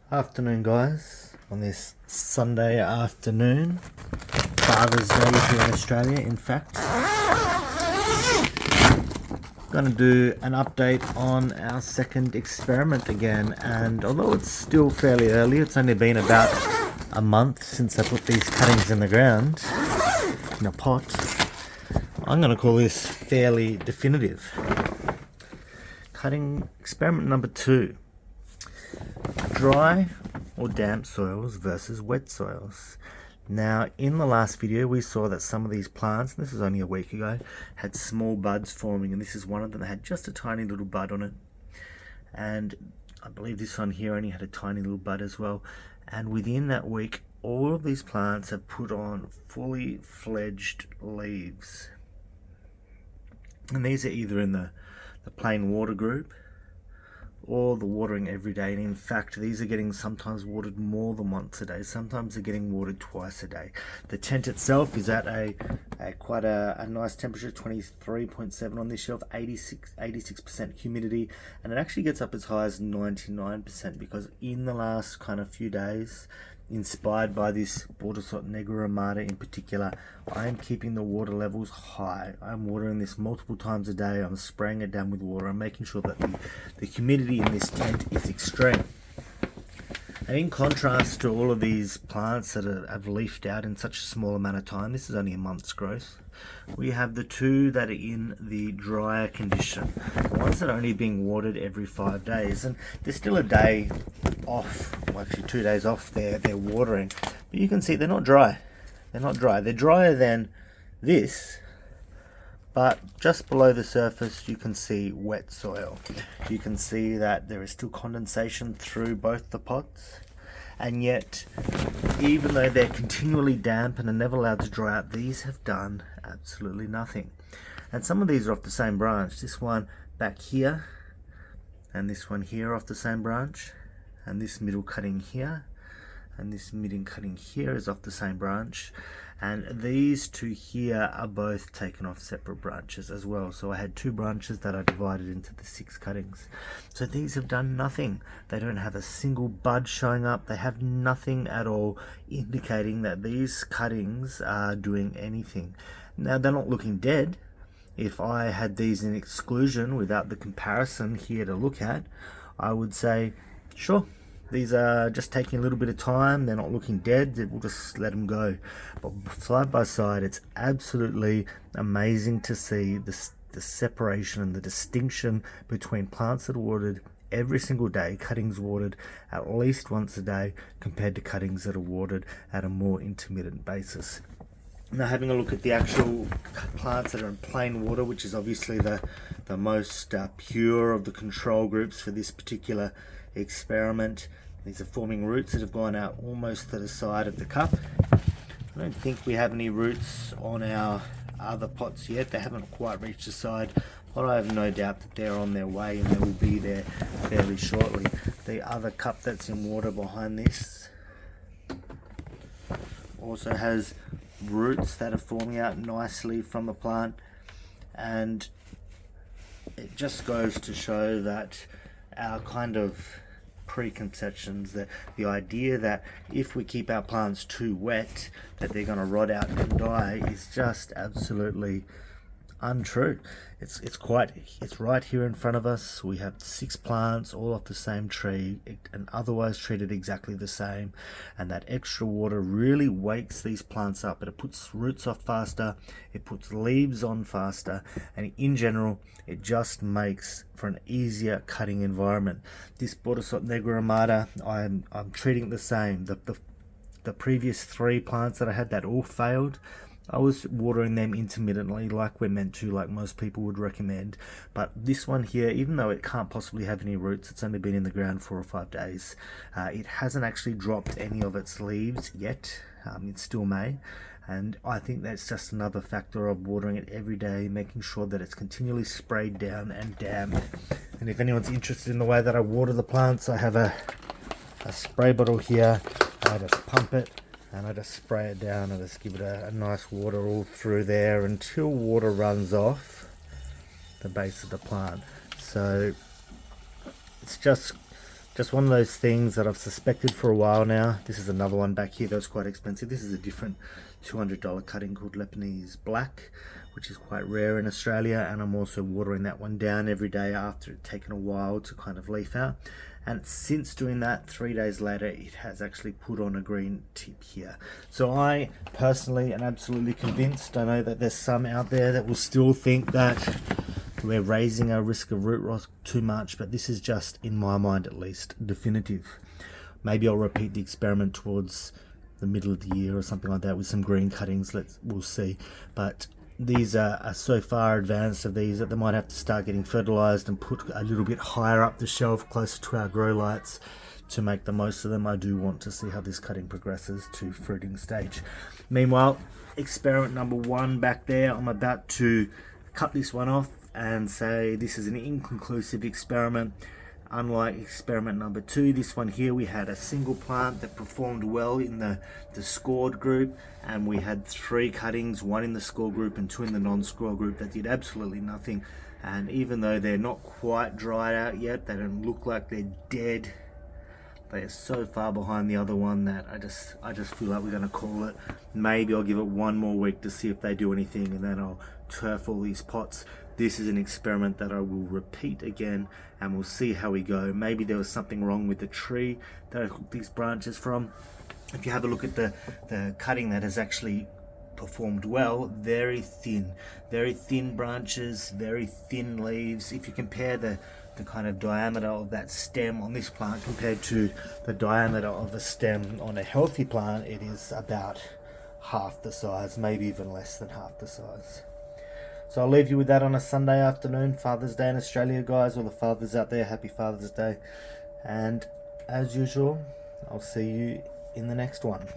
Afternoon, guys, on this Sunday afternoon, Father's Day here in Australia. In fact, I'm going to do an update on our second experiment again, and although it's still fairly early, it's only been about a month since I put these cuttings in the ground in a pot. I'm going to call this fairly definitive. Cutting experiment number 2. Dry or damp soils versus wet soils. Now, in the last video we saw that some of these plants, and this was only a week ago, had small buds forming, and this is one of them that had just a tiny little bud on it. And I believe this one here only had a tiny little bud as well. And within that week, all of these plants have put on fully fledged leaves. And these are either in the plain water group or the watering every day, and in fact these are getting sometimes watered more than once a day. Sometimes they're getting watered twice a day. The tent itself is at quite a nice temperature, 23.7 on this shelf, 86% humidity, and it actually gets up as high as 99%, because in the last kind of few days, inspired by this Bordisotte Negra Rimada in particular, I am keeping the water levels high. I'm watering this multiple times a day. I'm spraying it down with water. I'm making sure that the humidity in this tent is extreme. And in contrast to all of these plants that have leafed out in such a small amount of time, this is only a month's growth, we have the two that are in the drier condition, the ones that are only being watered every 5 days. And there's still a day off, well actually 2 days off their watering, but you can see they're not dry. They're not dry. They're drier than this, but just below the surface you can see wet soil. You can see that there is still condensation through both the pots, and yet even though they're continually damp and are never allowed to dry out, these have done absolutely nothing. And some of these are off the same branch. This one back here and this one here off the same branch, and this middle cutting here and this middle cutting here is off the same branch, and these two here are both taken off separate branches as well. So I had 2 branches that I divided into the 6 cuttings. So these have done nothing. They don't have a single bud showing up. They have nothing at all indicating that these cuttings are doing anything. Now, they're not looking dead. If I had these in exclusion without the comparison here to look at, I would say, sure, these are just taking a little bit of time. They're not looking dead. We'll just let them go. But side by side, it's absolutely amazing to see the separation and the distinction between plants that are watered every single day, cuttings watered at least once a day, compared to cuttings that are watered at a more intermittent basis. Now, having a look at the actual plants that are in plain water, which is obviously the most pure of the control groups for this particular experiment. These are forming roots that have gone out almost to the side of the cup. I don't think we have any roots on our other pots yet. They haven't quite reached the side, but I have no doubt that they're on their way and they will be there fairly shortly. The other cup that's in water behind this also has roots that are forming out nicely from the plant, and it just goes to show that our kind of preconceptions, that the idea that if we keep our plants too wet that they're going to rot out and die, is just absolutely untrue. It's right here in front of us. We have 6 plants all off the same tree and otherwise treated exactly the same, and that extra water really wakes these plants up. It puts roots off faster, it puts leaves on faster, and in general it just makes for an easier cutting environment. This Bordisotte Negra Rimada, I'm treating it the same. The previous 3 plants that I had that all failed, I was watering them intermittently like we're meant to, like most people would recommend. But this one here, even though it can't possibly have any roots, it's only been in the ground 4 or 5 days, it hasn't actually dropped any of its leaves yet. It still may, and I think that's just another factor of watering it every day, making sure that it's continually sprayed down and damped. And if anyone's interested in the way that I water the plants, I have a spray bottle here. I just pump it and I just spray it down and just give it a nice water all through there until water runs off the base of the plant. So it's just Just one of those things that I've suspected for a while now. This is another one back here that's quite expensive. This is a different $200 cutting called Lebanese Black, which is quite rare in Australia, and I'm also watering that one down every day after it's taken a while to kind of leaf out. And since doing that, 3 days later, it has actually put on a green tip here. So I personally am absolutely convinced. I know that there's some out there that will still think that we're raising our risk of root rot too much, but this is just, in my mind at least, definitive. Maybe I'll repeat the experiment towards the middle of the year or something like that with some green cuttings. We'll see. But these are so far advanced of these that they might have to start getting fertilized and put a little bit higher up the shelf, closer to our grow lights, to make the most of them. I do want to see how this cutting progresses to fruiting stage. Meanwhile, experiment number 1 back there, I'm about to cut this one off and say this is an inconclusive experiment. Unlike experiment number 2, this one here, we had a single plant that performed well in the scored group, and we had 3 cuttings, 1 in the score group and 2 in the non-score group, that did absolutely nothing. And even though they're not quite dried out yet, they don't look like they're dead, they are so far behind the other one that I just feel like we're going to call it. Maybe I'll give it 1 more week to see if they do anything, and then I'll turf all these pots. This is an experiment that I will repeat again, and we'll see how we go. Maybe there was something wrong with the tree that I took these branches from. If you have a look at the cutting that has actually performed well, very thin branches, very thin leaves. If you compare the kind of diameter of that stem on this plant compared to the diameter of a stem on a healthy plant, it is about half the size, maybe even less than half the size. So I'll leave you with that on a Sunday afternoon, Father's Day in Australia, guys. All the fathers out there, happy Father's Day. And as usual, I'll see you in the next one.